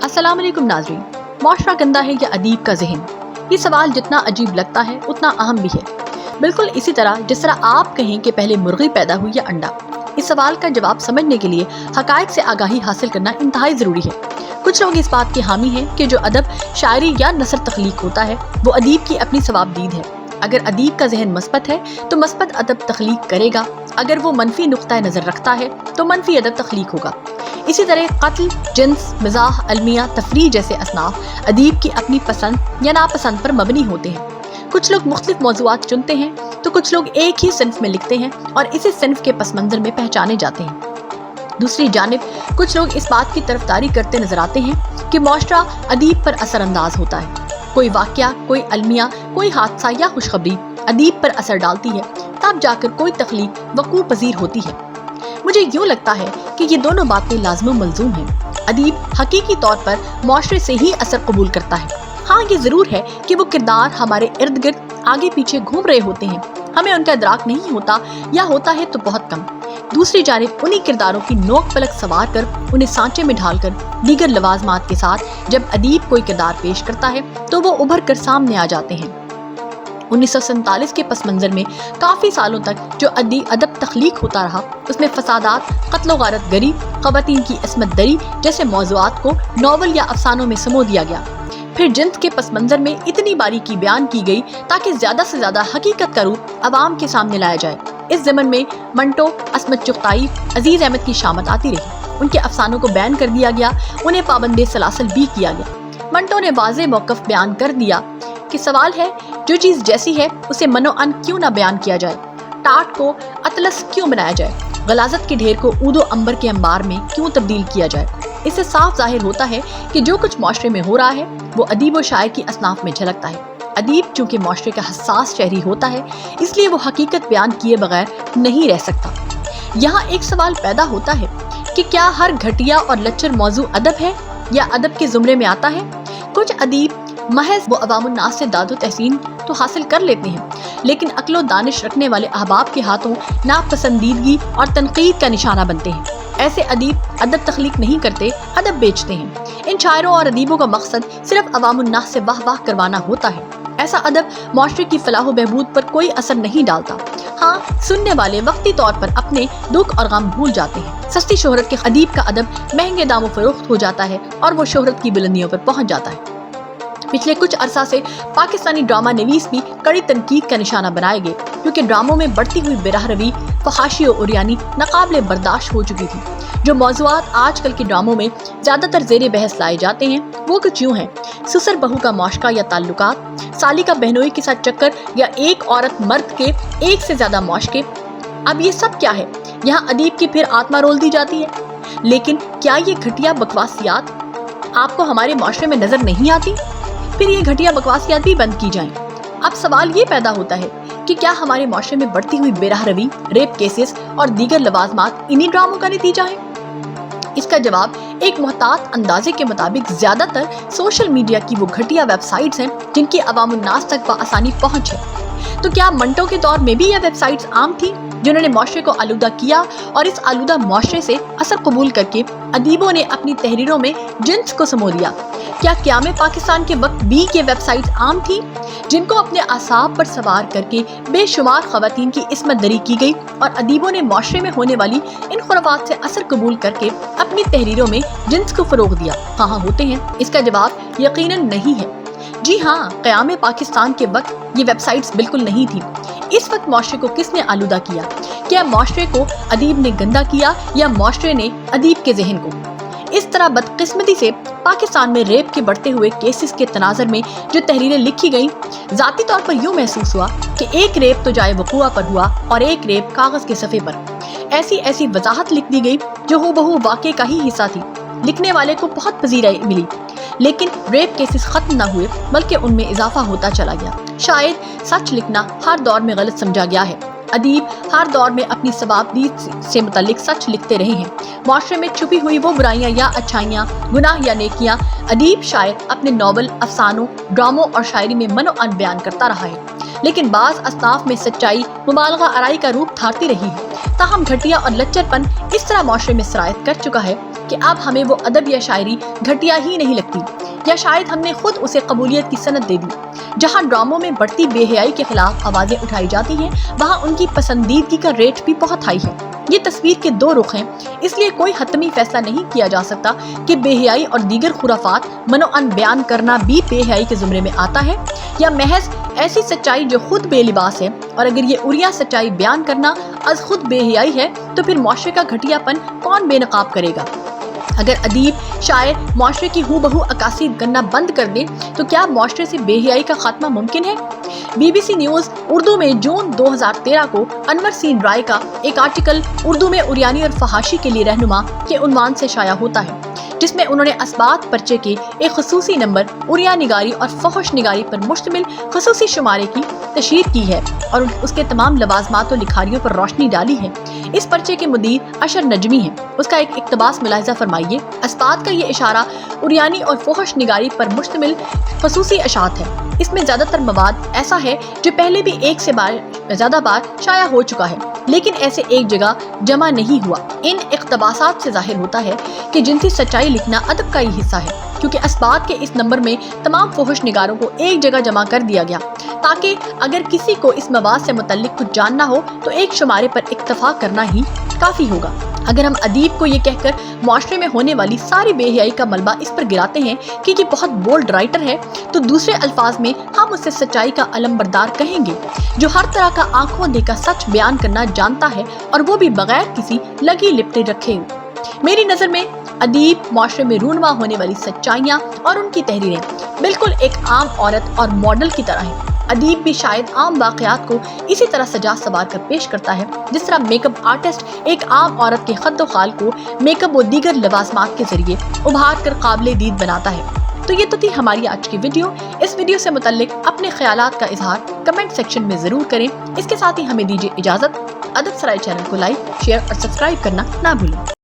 अस्सलाम वालेकुम नाज़रीन। मुआशरा गंदा है या अदीब का ज़हन? ये सवाल जितना अजीब लगता है उतना अहम भी है। बिल्कुल इसी तरह जिस तरह आप कहें कि पहले मुर्गी पैदा हुई या अंडा। इस सवाल का जवाब समझने के लिए हक़ाइक़ से आगाही हासिल करना इंतहाई ज़रूरी है। कुछ लोग इस बात के हामी हैं कि जो अदब, शायरी या नसर तख्लीक होता है वो अदीब की अपनी सवाबदीद है। अगर अदीब का जहन मस्बत है तो मस्बत अदब तख्लीक करेगा, अगर वो मनफी नुक्ता नज़र रखता है तो मनफी अदब तख्लीक होगा। इसी तरह क़त्ल, जिन्स, मिज़ाह, अलमिया, तफरीह जैसे असनाफ अदीब की अपनी पसंद या नापसंद पर मबनी होते हैं। कुछ लोग मुख्तलिफ मौज़ूआत चुनते हैं तो कुछ लोग एक ही सिन्फ में लिखते हैं और इसी सिन्फ के पस मंज़र में पहचाने जाते हैं। दूसरी जानिब कुछ लोग इस बात की तरफदारी करते नजर आते हैं कि मुआशरा अदीब पर असरअंदाज होता है। कोई वाक़या, कोई अलमिया, कोई हादसा या खुशखबरी अदीब पर असर डालती है, तब जाकर कोई तख्लीक वक़ू पज़ीर होती है। मुझे यूँ लगता है कि ये दोनों बातें लाज़िम मलज़ूम हैं। अदीब हकीकी तौर पर मुआशरे से ही असर कबूल करता है। हाँ, ये ज़रूर है कि वो किरदार हमारे इर्द गिर्द आगे पीछे घूम रहे होते हैं, हमें उनका इदराक नहीं होता या होता है तो बहुत कम। दूसरी जानिब उन्हीं किरदारों की नोक पलक सवार कर उन्हें सांचे में ढालकर दीगर लवाजमात के साथ जब अदीब कोई किरदार पेश करता है तो वो उभर कर सामने आ जाते हैं। 1947 के पस मंज़र में काफ़ी सालों तक जो अदब तख्लीक होता रहा उसमें फसादात, क़त्ल गारत गरी, ख़वातीन की इसमत दरी जैसे मौज़ूआत को नावल या अफसानों में समो दिया गया। फिर जिन्स के पस मंज़र में इतनी बारीकी बयान की गई ताकि ज़्यादा से ज़्यादा हकीकत का रूप अवाम के सामने लाया जाए। इस ज़मन में मंटो, असमत चुग़ताई, अजीज़ अहमद की शामत आती रही। उनके अफसानों को बैन कर दिया गया, उन्हें पाबंदे सलासल भी किया गया। मंटो ने वाज़े मौक़िफ़ बयान कर दिया कि सवाल है जो चीज़ जैसी है उसे मनोअन क्यों ना बयान किया जाए, टाट को अतलस क्यों बनाया जाए, गलाजत के ढेर को ऊदो अंबर के अंबार में क्यों तब्दील किया जाए। इससे साफ जाहिर होता है कि जो कुछ माशरे में हो रहा है वो अदीब व शायर की असनाफ में झलकता है। अदीब चूँकि माशरे का हसास शहरी होता है इसलिए वो हकीकत बयान किए बगैर नहीं रह सकता। यहाँ एक सवाल पैदा होता है कि क्या हर घटिया और लच्चर मौजू अदब है या अदब के ज़ुमरे में आता है। कुछ अदीब महज वो अवामुन्नास से दादो तहसीन तो हासिल कर लेते हैं, लेकिन अक्लो दानिश रखने वाले अहबाब के हाथों नापसंदीदगी और तनकीद का निशाना बनते हैं। ऐसे अदीब अदब तख्लीक नहीं करते, अदब बेचते हैं। इन शायरों और अदीबों का मकसद सिर्फ अवामुन्नास से वाह वाह करवाना होता है। ऐसा अदब माशरे की फलाह व बहबूद पर कोई असर नहीं डालता। हाँ, सुनने वाले वक्ती तौर पर अपने दुख और गम भूल जाते हैं। सस्ती शोहरत के अदीब का अदब महंगे दामों फरोख्त हो जाता है और वो शोहरत की बुलंदियों पर पहुंच जाता है। पिछले कुछ अरसा से पाकिस्तानी ड्रामा नवीस भी कड़ी तनकीद का निशाना बनाए गए, क्योंकि ड्रामों में बढ़ती हुई बेरहरवी, फहाशी और उरियानी नाकाबिले बर्दाश्त हो चुकी थी। जो मौज़ूआत आजकल के ड्रामों में ज़्यादातर ज़ेरे बहस लाए जाते हैं वो कुछ यूँ हैं: ससुर बहू का मौशका या ताल्लुकात, साली का बहनोई के साथ चक्कर या एक औरत मर्द के एक से ज़्यादा मौशके। अब ये सब क्या है? यहाँ अदीब की फिर आत्मा रोल दी जाती है। लेकिन क्या ये घटिया बकवासियात आपको हमारे माशरे में नज़र नहीं आती? फिर ये घटिया बकवासियात भी बंद की जाएं। अब सवाल ये पैदा होता है कि क्या हमारे माशरे में बढ़ती हुई बेरहरवी, रेप केसेस और दीगर लवाजमात इन्हीं ड्रामों का नतीजा है? इसका जवाब एक मोहतात अंदाजे के मुताबिक ज्यादातर सोशल मीडिया की वो घटिया वेबसाइट्स हैं जिनकी अवामुन्नास तक बआसानी पहुंच है। तो क्या मंटो के दौर में भी यह वेबसाइट्स आम थी जिन्होंने माशरे को आलूदा किया और इस आलूदा माशरे से असर कबूल करके अदीबों ने अपनी तहरीरों में जिन्स को समो दिया? क्या क़याम पाकिस्तान के वक्त भी ये वेबसाइट्स आम थी जिनको अपने आसाब पर सवार करके बेशुमार ख़वातीन की इस्मत दरी की गई और अदीबों ने माशरे में होने वाली इन खुराफात से असर कबूल करके अपनी तहरीरों में जिन्स को फ़रोग़ दिया? कहाँ होते हैं? इसका जवाब यकीनन नहीं है। जी हाँ, क़याम पाकिस्तान के वक्त ये वेबसाइट्स बिल्कुल नहीं थी। इस वक्त माशरे को किसने आलूदा किया? क्या माशरे को अदीब ने गंदा किया या माशरे ने अदीब के जहन को? इस तरह बदकिस्मती से पाकिस्तान में रेप के बढ़ते हुए केसेस के तनाज़र में जो तहरीरें लिखी गईं, ज़ाती तौर पर यूँ महसूस हुआ कि एक रेप तो जाए वक़ुआ पर हुआ और एक रेप कागज़ के सफ़े पर। ऐसी ऐसी वजाहत लिख दी गई जो हूबहू वाक़े का ही हिस्सा थी। लिखने वाले को बहुत पजीराई मिली, लेकिन रेप केसेस ख़त्म न हुए बल्कि उनमें इजाफा होता चला गया। शायद सच लिखना हर दौर में गलत समझा गया है। अदीब हर दौर में अपनी सवाबदीद से मुतल्लिक सच लिखते रहे हैं। माशरे में छुपी हुई वो बुराइयाँ या अच्छाइयाँ, गुनाह या नेकियाँ अदीब शायर अपने नावल, अफसानों, ड्रामों और शायरी में मनो-अन बयान करता रहा है। लेकिन बाज़ असनाफ में सच्चाई मुबालगा आराई का रूप धारती रही है। ताहम घटिया और लच्चरपन इस तरह माशरे में सरायत कर चुका है کہ اب ہمیں وہ ادب یا شاعری گھٹیا ہی نہیں لگتی، یا شاید ہم نے خود اسے قبولیت کی سند دے دی۔ جہاں ڈراموں میں بڑھتی بے حیائی کے خلاف آوازیں اٹھائی جاتی ہیں، وہاں ان کی پسندیدگی کا ریٹ بھی بہت ہائی ہے۔ یہ تصویر کے دو رخ ہیں، اس لیے کوئی حتمی فیصلہ نہیں کیا جا سکتا کہ بے حیائی اور دیگر خرافات منوعاً بیان کرنا بھی بے حیائی کے زمرے میں آتا ہے، یا محض ایسی سچائی جو خود بے لباس ہے۔ اور اگر یہ عریاں سچائی بیان کرنا از خود بے حیائی ہے تو پھر معاشرے کا گھٹیا پن کون بے نقاب کرے گا؟ اگر ادیب، شاعر معاشرے کی ہو بہو عکاسی کرنا بند کر دیں تو کیا معاشرے سے بے حیائی کا خاتمہ ممکن ہے؟ BBC نیوز اردو میں جون 2013 کو انور سین رائے کا ایک آرٹیکل اردو میں عریانی اور فحاشی کے لیے رہنما کے عنوان سے شائع ہوتا ہے، جس میں انہوں نے اسبات پرچے کے ایک خصوصی نمبر عریاں نگاری اور فحش نگاری پر مشتمل خصوصی شمارے کی تشہیر کی ہے اور اس کے تمام لوازمات و لکھاریوں پر روشنی ڈالی ہے۔ اس پرچے کے مدیر اشر نجمی ہیں۔ اس کا ایک اقتباس ملاحظہ فرمائیے۔ اسبات کا یہ اشارہ عریانی اور فحش نگاری پر مشتمل خصوصی اشاعت ہے۔ اس میں زیادہ تر مواد ایسا ہے جو پہلے بھی ایک سے زیادہ بار شائع ہو چکا ہے، لیکن ایسے ایک جگہ جمع نہیں ہوا۔ ان اقتباسات سے ظاہر ہوتا ہے کہ جنسی سچائی لکھنا ادب کا ہی حصہ ہے، کیونکہ اسبات کے اس نمبر میں تمام فحش نگاروں کو ایک جگہ جمع کر دیا گیا تاکہ اگر کسی کو اس مواد سے متعلق کچھ جاننا ہو تو ایک شمارے پر اکتفا کرنا ہی کافی ہوگا۔ اگر ہم ادیب کو یہ کہہ کر معاشرے میں ہونے والی ساری بے حیائی کا ملبہ اس پر گراتے ہیں کہ یہ بہت بولڈ رائٹر ہے، تو دوسرے الفاظ میں ہم اسے سچائی کا علمبردار کہیں گے، جو ہر طرح کا آنکھوں دیکھا سچ بیان کرنا جانتا ہے، اور وہ بھی بغیر کسی لگی لپٹے رکھے ہوئے۔ میری نظر میں ادیب معاشرے میں رونما ہونے والی سچائیاں اور ان کی تحریریں بالکل ایک عام عورت اور ماڈل کی طرح ہیں۔ ادیب بھی شاید عام واقعات کو اسی طرح سجا سنوار کر پیش کرتا ہے جس طرح میک اپ آرٹسٹ ایک عام عورت کے خد و خال کو میک اپ و دیگر لوازمات کے ذریعے ابھار کر قابل دید بناتا ہے۔ تو یہ تو تھی ہماری آج کی ویڈیو۔ اس ویڈیو سے متعلق اپنے خیالات کا اظہار کمنٹ سیکشن میں ضرور کریں۔ اس کے ساتھ ہی ہمیں دیجیے اجازت۔ ادب سرائے چینل کو لائک، شیئر اور سبسکرائب کرنا نہ بھولیں۔